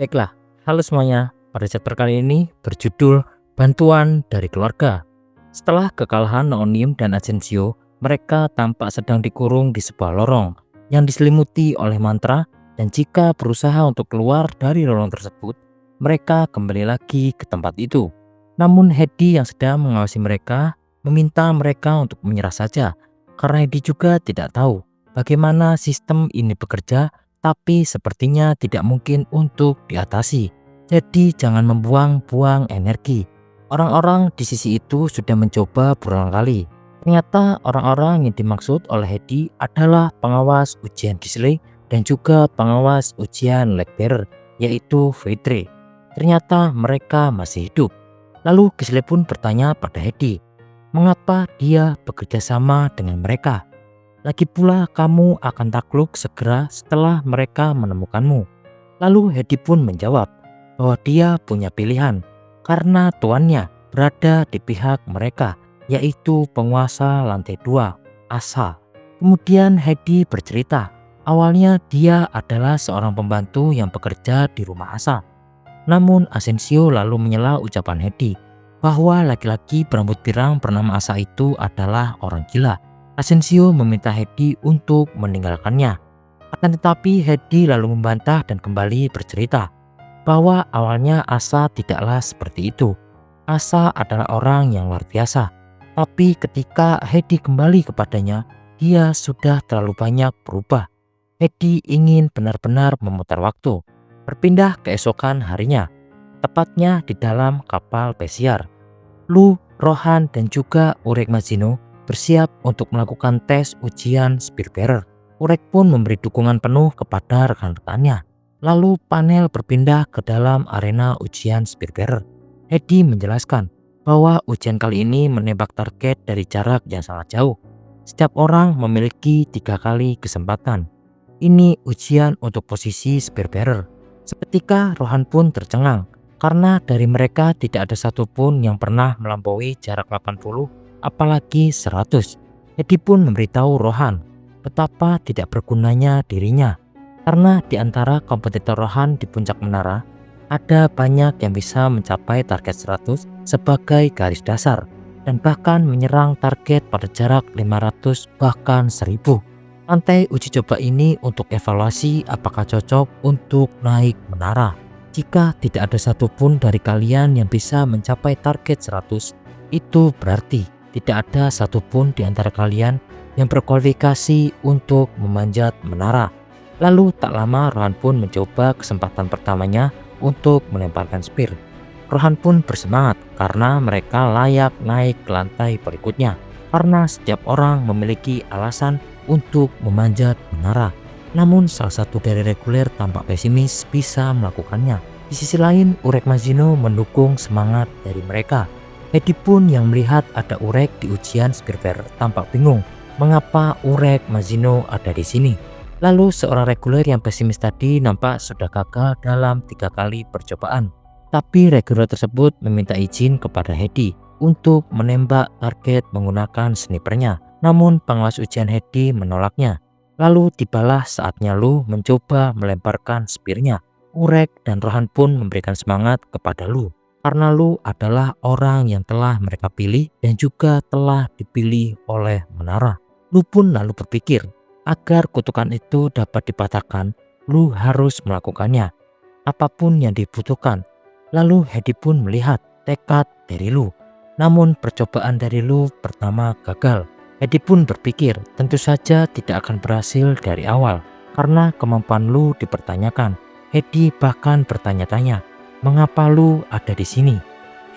Baiklah, halo semuanya. Pada chapter kali ini berjudul Bantuan dari Keluarga. Setelah kekalahan Noonium dan Asensio, mereka tampak sedang dikurung di sebuah lorong yang diselimuti oleh mantra, dan jika berusaha untuk keluar dari lorong tersebut, mereka kembali lagi ke tempat itu. Namun Hedi yang sedang mengawasi mereka meminta mereka untuk menyerah saja, karena Hedi juga tidak tahu bagaimana sistem ini bekerja, tapi sepertinya tidak mungkin untuk diatasi. Jadi jangan membuang-buang energi. Orang-orang di sisi itu sudah mencoba berulang kali. Ternyata orang-orang yang dimaksud oleh Hedi adalah pengawas ujian Gisley dan juga pengawas ujian Legbearer, yaitu Vedre. Ternyata mereka masih hidup. Lalu Gisley pun bertanya pada Hedi, mengapa dia bekerja sama dengan mereka? Lagi pula kamu akan takluk segera setelah mereka menemukanmu. Lalu Hedi pun menjawab bahwa dia punya pilihan karena tuannya berada di pihak mereka, yaitu penguasa lantai 2, Asa. Kemudian Hedi bercerita, awalnya dia adalah seorang pembantu yang bekerja di rumah Asa. Namun Asensio lalu menyela ucapan Hedi bahwa laki-laki berambut pirang bernama Asa itu adalah orang gila. Asensio meminta Hedi untuk meninggalkannya. Akan tetapi Hedi lalu membantah dan kembali bercerita bahwa awalnya Asa tidaklah seperti itu. Asa adalah orang yang luar biasa. Tapi ketika Hedi kembali kepadanya, dia sudah terlalu banyak berubah. Hedi ingin benar-benar memutar waktu, berpindah keesokan harinya, tepatnya di dalam kapal pesiar. Lu, Rohan, dan juga Urek Mazino bersiap untuk melakukan tes ujian Spearbearer. Urek pun memberi dukungan penuh kepada rekan-rekannya. Lalu panel berpindah ke dalam arena ujian Spearbearer. Hedi menjelaskan bahwa ujian kali ini menembak target dari jarak yang sangat jauh. Setiap orang memiliki 3 kali kesempatan. Ini ujian untuk posisi Spearbearer. Seketika Rohan pun tercengang karena dari mereka tidak ada satupun yang pernah melampaui jarak 80, apalagi 100. Hedi pun memberitahu Rohan betapa tidak bergunanya dirinya, karena di antara kompetitor Rohan di puncak menara, ada banyak yang bisa mencapai target 100 sebagai garis dasar, dan bahkan menyerang target pada jarak 500 bahkan 1000. Lantai uji coba ini untuk evaluasi apakah cocok untuk naik menara. Jika tidak ada satupun dari kalian yang bisa mencapai target 100, itu berarti tidak ada satupun di antara kalian yang berkualifikasi untuk memanjat menara. Lalu tak lama Rohan pun mencoba kesempatan pertamanya untuk melemparkan spear. Rohan pun bersemangat karena mereka layak naik ke lantai berikutnya, karena setiap orang memiliki alasan untuk memanjat menara. Namun salah satu dari reguler tampak pesimis bisa melakukannya. Di sisi lain, Urek Mazino mendukung semangat dari mereka. Hedi pun yang melihat ada Urek di ujian Spearbearer tampak bingung mengapa Urek Mazino ada di sini. Lalu seorang reguler yang pesimis tadi nampak sudah gagal dalam 3 kali percobaan. Tapi reguler tersebut meminta izin kepada Hedi untuk menembak target menggunakan snipernya. Namun pengawas ujian Hedi menolaknya. Lalu tibalah saatnya Lu mencoba melemparkan spearnya. Urek dan Rohan pun memberikan semangat kepada Lu, karena Lu adalah orang yang telah mereka pilih dan juga telah dipilih oleh menara. Lu pun lalu berpikir, agar kutukan itu dapat dipatahkan, Lu harus melakukannya, apapun yang dibutuhkan. Lalu Hedi pun melihat tekad dari Lu. Namun percobaan dari Lu pertama gagal. Hedi pun berpikir tentu saja tidak akan berhasil dari awal, karena kemampuan Lu dipertanyakan. Hedi bahkan bertanya-tanya, mengapa Lu ada di sini?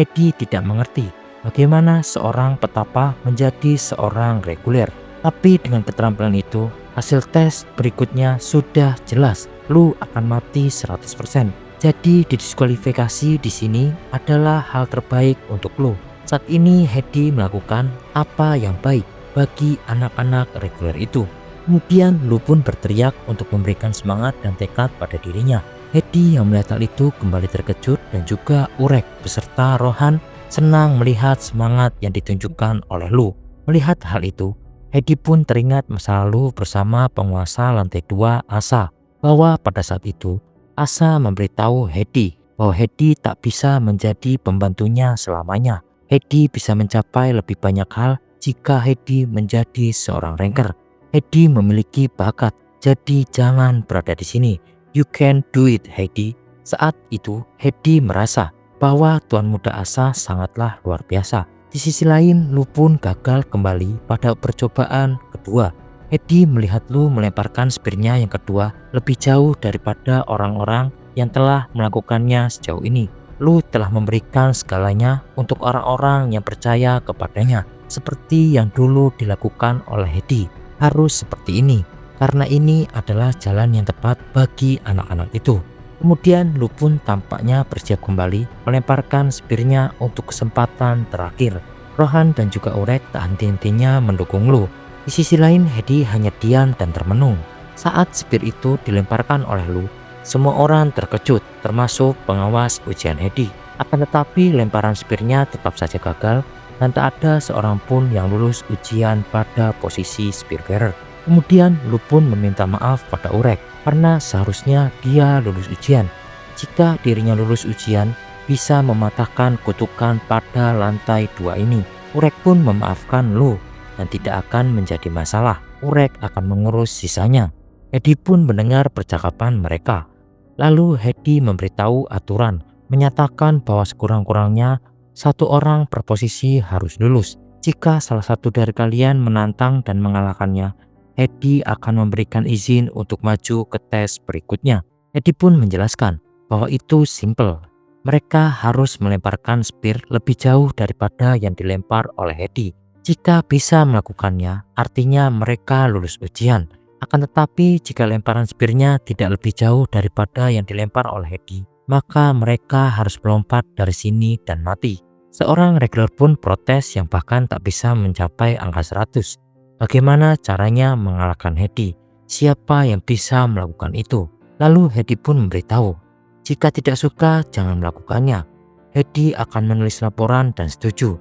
Hedi tidak mengerti bagaimana seorang petapa menjadi seorang reguler. Tapi dengan keterampilan itu, hasil tes berikutnya sudah jelas. Lu akan mati 100%. Jadi didiskualifikasi di sini adalah hal terbaik untuk Lu. Saat ini Hedi melakukan apa yang baik bagi anak-anak reguler itu. Kemudian Lu pun berteriak untuk memberikan semangat dan tekad pada dirinya. Hedi yang melihat hal itu kembali terkejut, dan juga Urek beserta Rohan senang melihat semangat yang ditunjukkan oleh Lu. Melihat hal itu, Hedi pun teringat masa lalu bersama penguasa lantai 2 Asa, bahwa pada saat itu Asa memberitahu Hedi bahwa Hedi tak bisa menjadi pembantunya selamanya. Hedi bisa mencapai lebih banyak hal jika Hedi menjadi seorang ranker. Hedi memiliki bakat, jadi jangan berada di sini. You can do it, Hedi. Saat itu, Hedi merasa bahwa Tuan Muda Asa sangatlah luar biasa. Di sisi lain, Lu pun gagal kembali pada percobaan kedua. Hedi melihat Lu melemparkan spearnya yang kedua lebih jauh daripada orang-orang yang telah melakukannya sejauh ini. Lu telah memberikan segalanya untuk orang-orang yang percaya kepadanya, seperti yang dulu dilakukan oleh Hedi. Harus seperti ini, karena ini adalah jalan yang tepat bagi anak-anak itu. Kemudian Lu pun tampaknya bersiap kembali melemparkan spearnya untuk kesempatan terakhir. Rohan dan juga Urek tak henti-hentinya mendukung Lu. Di sisi lain, Hedi hanya diam dan termenung. Saat spear itu dilemparkan oleh Lu, semua orang terkejut, termasuk pengawas ujian Hedi. Akan tetapi lemparan spearnya tetap saja gagal dan tak ada seorang pun yang lulus ujian pada posisi spearbearer. Kemudian Lu pun meminta maaf pada Urek karena seharusnya dia lulus ujian. Jika dirinya lulus ujian, bisa mematahkan kutukan pada lantai 2 ini. Urek pun memaafkan Lu dan tidak akan menjadi masalah. Urek akan mengurus sisanya. Hedi pun mendengar percakapan mereka. Lalu Hedi memberitahu aturan, menyatakan bahwa sekurang-kurangnya satu orang per posisi harus lulus. Jika salah satu dari kalian menantang dan mengalahkannya, Hedi akan memberikan izin untuk maju ke tes berikutnya. Hedi pun menjelaskan bahwa itu simple. Mereka harus melemparkan spear lebih jauh daripada yang dilempar oleh Hedi. Jika bisa melakukannya, artinya mereka lulus ujian. Akan tetapi jika lemparan spearnya tidak lebih jauh daripada yang dilempar oleh Hedi, maka mereka harus melompat dari sini dan mati. Seorang regular pun protes yang bahkan tak bisa mencapai angka 100. Bagaimana caranya mengalahkan Hedi? Siapa yang bisa melakukan itu? Lalu Hedi pun memberitahu, jika tidak suka jangan melakukannya. Hedi akan menulis laporan dan setuju.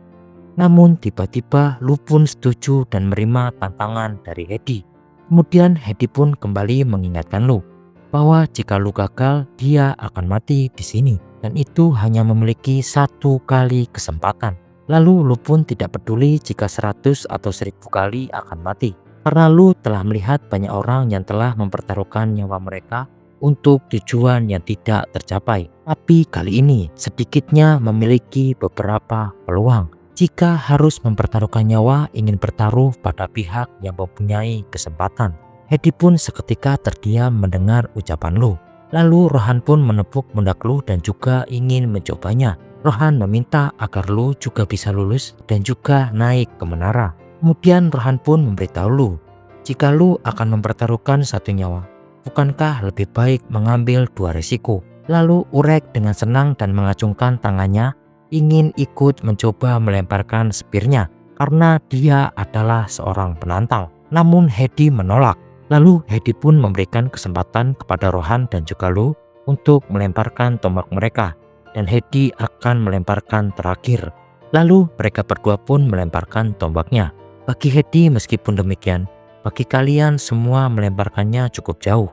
Namun tiba-tiba Lu pun setuju dan menerima tantangan dari Hedi. Kemudian Hedi pun kembali mengingatkan Lu bahwa jika Lu gagal, dia akan mati di sini dan itu hanya memiliki satu kali kesempatan. Lalu Lu pun tidak peduli jika 100 atau 1000 kali akan mati, karena Lu telah melihat banyak orang yang telah mempertaruhkan nyawa mereka untuk tujuan yang tidak tercapai. Tapi kali ini sedikitnya memiliki beberapa peluang. Jika harus mempertaruhkan nyawa, ingin bertaruh pada pihak yang mempunyai kesempatan. Hedi pun seketika terdiam mendengar ucapan Lu. Lalu Rohan pun menepuk pundak Lu dan juga ingin mencobanya. Rohan meminta agar Lu juga bisa lulus dan juga naik ke menara. Kemudian Rohan pun memberitahu Lu, jika Lu akan mempertaruhkan satu nyawa, bukankah lebih baik mengambil dua risiko? Lalu Urek dengan senang dan mengacungkan tangannya ingin ikut mencoba melemparkan spearnya karena dia adalah seorang penantang. Namun Hedi menolak. Lalu Hedi pun memberikan kesempatan kepada Rohan dan juga Lu untuk melemparkan tombak mereka, dan Hedi akan melemparkan terakhir. Lalu mereka berdua pun melemparkan tombaknya. Bagi Hedi meskipun demikian, bagi kalian semua melemparkannya cukup jauh.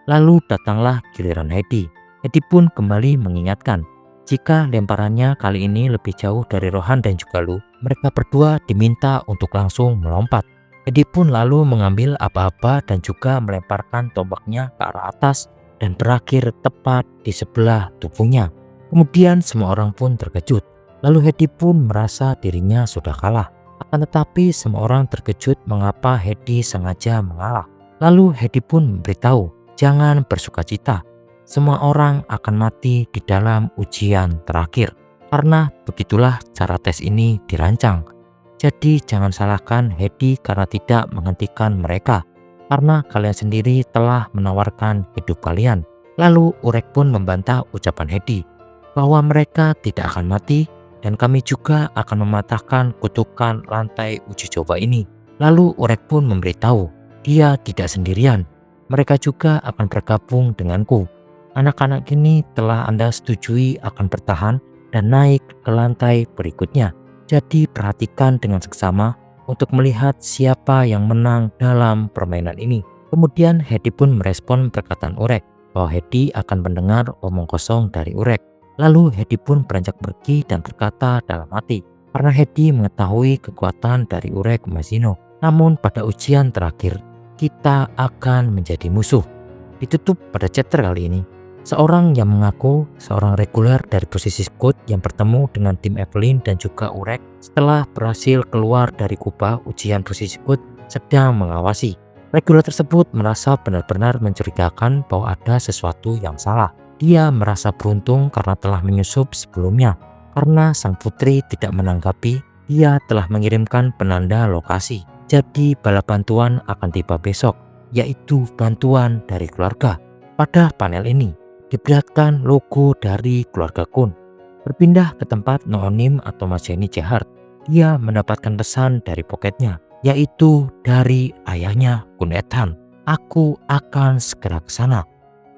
Lalu datanglah giliran Hedi. Hedi pun kembali mengingatkan, jika lemparannya kali ini lebih jauh dari Rohan dan juga Lu, mereka berdua diminta untuk langsung melompat. Hedi pun lalu mengambil apa-apa dan juga melemparkan tombaknya ke arah atas dan berakhir tepat di sebelah tubuhnya. Kemudian semua orang pun terkejut. Lalu Hedi pun merasa dirinya sudah kalah. Akan tetapi semua orang terkejut mengapa Hedi sengaja mengalah. Lalu Hedi pun memberitahu, jangan bersukacita. Semua orang akan mati di dalam ujian terakhir, karena begitulah cara tes ini dirancang. Jadi jangan salahkan Hedi karena tidak menghentikan mereka, karena kalian sendiri telah menawarkan hidup kalian. Lalu Urek pun membantah ucapan Hedi bahwa mereka tidak akan mati dan kami juga akan mematahkan kutukan lantai uji coba ini. Lalu Urek pun memberitahu dia tidak sendirian, mereka juga akan bergabung denganku. Anak-anak ini telah Anda setujui akan bertahan dan naik ke lantai berikutnya. Jadi perhatikan dengan seksama untuk melihat siapa yang menang dalam permainan ini. Kemudian Hedi pun merespon perkataan Urek. bahwa Hedi akan mendengar omong kosong dari Urek. Lalu Hedi pun beranjak pergi dan berkata dalam hati, karena Hedi mengetahui kekuatan dari Urek Mazino. Namun pada ujian terakhir, kita akan menjadi musuh. Ditutup pada chapter kali ini. Seorang yang mengaku seorang reguler dari posisi squad yang bertemu dengan tim Evelyn dan juga Urek setelah berhasil keluar dari kubah ujian posisi squad sedang mengawasi. Reguler tersebut merasa benar-benar mencurigakan bahwa ada sesuatu yang salah. Dia merasa beruntung karena telah menyusup sebelumnya. Karena sang putri tidak menanggapi, dia telah mengirimkan penanda lokasi. Jadi bala bantuan akan tiba besok, yaitu bantuan dari keluarga. Pada panel ini diperlihatkan logo dari keluarga Kun. Berpindah ke tempat Noonim atau Majeni Jehart, dia mendapatkan pesan dari poketnya, yaitu dari ayahnya Kun Ethan. Aku akan segera ke sana.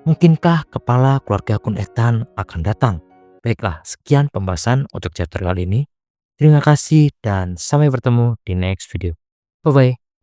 Mungkinkah kepala keluarga Kun Ethan akan datang? Baiklah, sekian pembahasan untuk chapter kali ini. Terima kasih dan sampai bertemu di next video. Bye bye.